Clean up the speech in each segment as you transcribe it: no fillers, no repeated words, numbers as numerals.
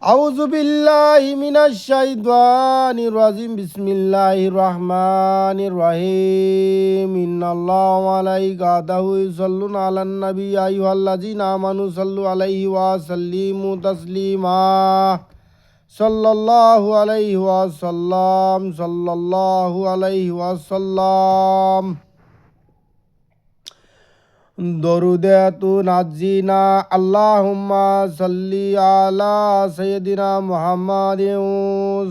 أعوذ بالله من الشيطان الرجيم بسم الله الرحمن الرحيم إن الله وملائكته يصلون على النبي يا أيها الذين آمنوا صلوا عليه وسلموا تسليما صلى الله عليه وسلم صلى الله عليه وسلم দরুদে তুনাজ্জিনা আল্লাহুম্মা সাল্লি আলা সাইয়্যিদিনা মুহাম্মাদিন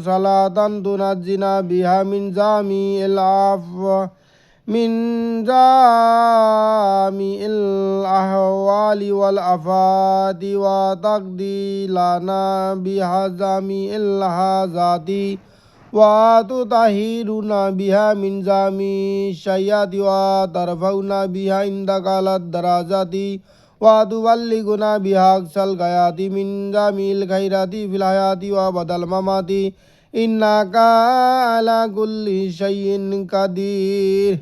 সালাতান তুনাজ্জিনা বিহা মিন জামিল মিন জামিল আহওয়ালি ওয়াল আফাতি ওয়া তাকদি লানা বিহা জামিল হাজাতি وتطهرنا بها من جميع الشيئات وترفعنا بها عندك على الدرجات وتبلغنا بها أقصى الغايات من جميع الخيرات في الحياة وبعد الممات إنك على كل شيء قدير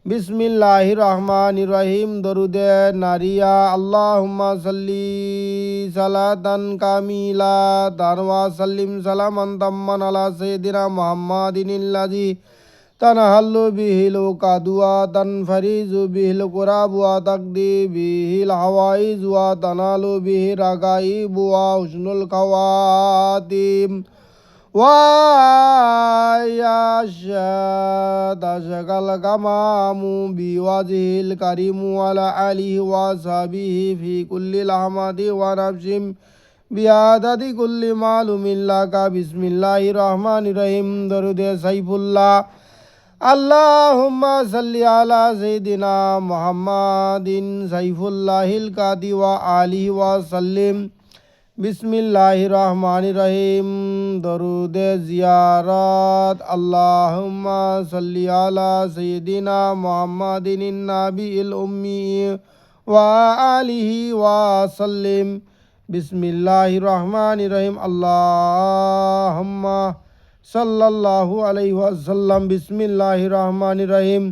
বিসমিল্লাহির রহমানির রহিম দরুদে নারিয়া আল্লাহুম্মা সাল্লি সালাতান কামিলা তানওয়া সাল্লিম সালামান তাম্মান আলা সাইয়্যিদিনা মুহাম্মাদিনিল্লাযী তানাহাল্লু বিহিল কাদুয়া তানফারিজু বিহিল কুরাবু ওয়া তাকদি বিহিল হাওয়াইজ ওয়া তানালু বিহি রাগাইবু ওয়া হুসনুল খাওয়াতিম ويشهد الغمام بوجه الكريم وعلى آله وصحبه في كل لحظة ونفس بعدد كل معلوم لك بسم الله الرحمن الرحيم درود سيفullah اللهم صل على سيدنا محمد سيفullah القاضي وآله وسلم বিসমিল্লাহির রহমানির রহিম দরুদে জিয়ারাত আল্লাহুম্মা সাল্লি আলা সাইয়্যিদিনা মুহাম্মাদিন নাবিয়িল উম্মি ওয়া আলিহি ওয়া সাল্লিম বিসমিল্লাহির রহমানির রহিম আল্লাহুম্মা সাল্লাল্লাহু আলাইহি ওয়াসাল্লাম বিসমিল্লাহির রহমানির রহিম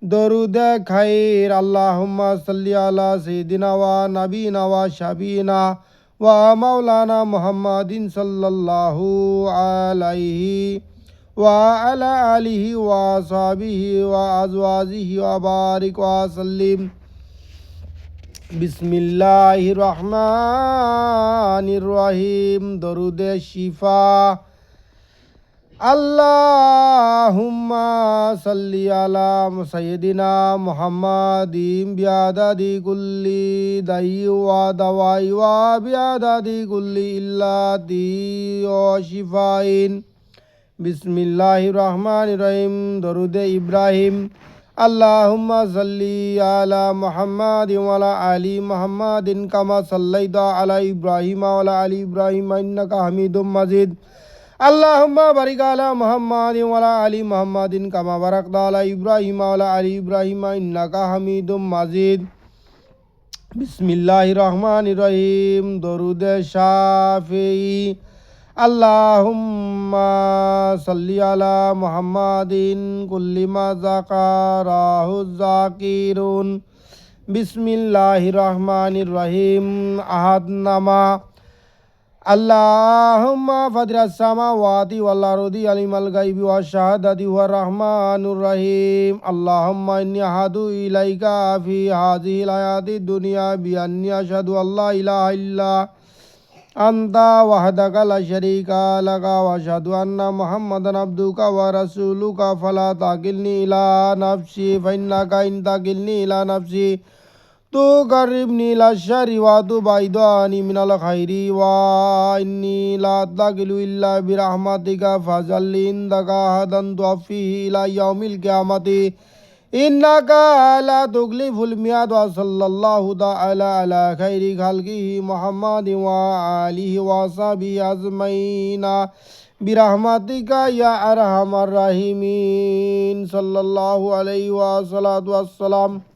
দরুদে খাইর আল্লাহুম্মা সাল্লি আলা সাইয়্যিদিনা ওয়া নাবিয়িনা ওয়া শাবিনা ومولانا محمد صلى الله عليه وعلى آله وصحبه وأزواجه وبارك وسلم بسم الله الرحمن الرحيم درود الشفا আল্লাহুম্মা সাল্লি আলা সাইয়্যিদিনা মুহাম্মাদিন বিআদাদি কুল্লি দাই ওয়া দাওয়াই ওয়া বিআদাদি কুল্লি ইল্লাতি ওয়া শিফাইন বিসমিল্লাহির রহমানির রহিম দরুদে ইব্রাহিম আল্লাহুম্মা সাল্লি আলা মুহাম্মাদিন ওয়া আলা আলি মুহাম্মাদিন কামা সাল্লাইতা আলা ইব্রাহিম ওয়া আলা আলি ইব্রাহিম ইন্নাকা হামিদুম মাজিদ আল্লাহুম্মা বারিক আলা মুহাম্মাদিন ওয়া আলা আলি মুহাম্মাদিন কামা বারাকতা আলা ইব্রাহিম ওয়া আলা আলি ইব্রাহিম ইন্নাকা হামিদুম মাজিদ বিসমিল্লাহির রহমানির রহিম দরুদে শাফিঈ আল্লাহুম্মা সাল্লি আলা মুহাম্মাদিন কুল্লি মা যাকারাহু যাকিরুন বিসমিল্লাহির রহমানির রহিম আহাদনামা আল্লাহুম্মা ফাতিরাস সামাওয়াতি ওয়াল আরদি আলিমাল গায়বি ওয়াশ শাহাদাতি ওয়া রাহমানুর রহিম আল্লাহুম্মা ইন্নী আহাদু ইলাইকা ফি হাযিহিল হায়াতিদ দুনিয়া বিআন্নী আশহাদু আল্লা ইলাহা ইল্লা আনতা ওয়াহদাকা লা শারীকা লাকা ওয়া আশহাদু আন্না মুহাম্মাদান আবদুকা ওয়া রাসূলুকা ফালা তাকিলনি ইলা নাফসি ফাইন্নাকা ইন তাকিলনি ইলা নাফসি তু গরিবনি লাশারি ওয়া তুবাইদানি মিনাল খাইরি ওয়া ইন্নী লা তাকিলু ইল্লা বিরহমাতিকা ফাজাল্লি ইনদাকা হাদান তুফিহি ইলা ইয়াউমিল কিয়ামাতি ইন্নাকা লা তুগলিফুল মিয়াদ ওয়া সাল্লাল্লাহু তাআলা আলা খাইরি খালকিহি মুহাম্মাদিন ওয়া আলিহি ওয়া সাহবিহি আজমাইনা বিরহমাতিকা ইয়া আরহামার রাহিমিন সাল্লাল্লাহু আলাইহি ওয়া সাল্লাতু ওয়াস সালাম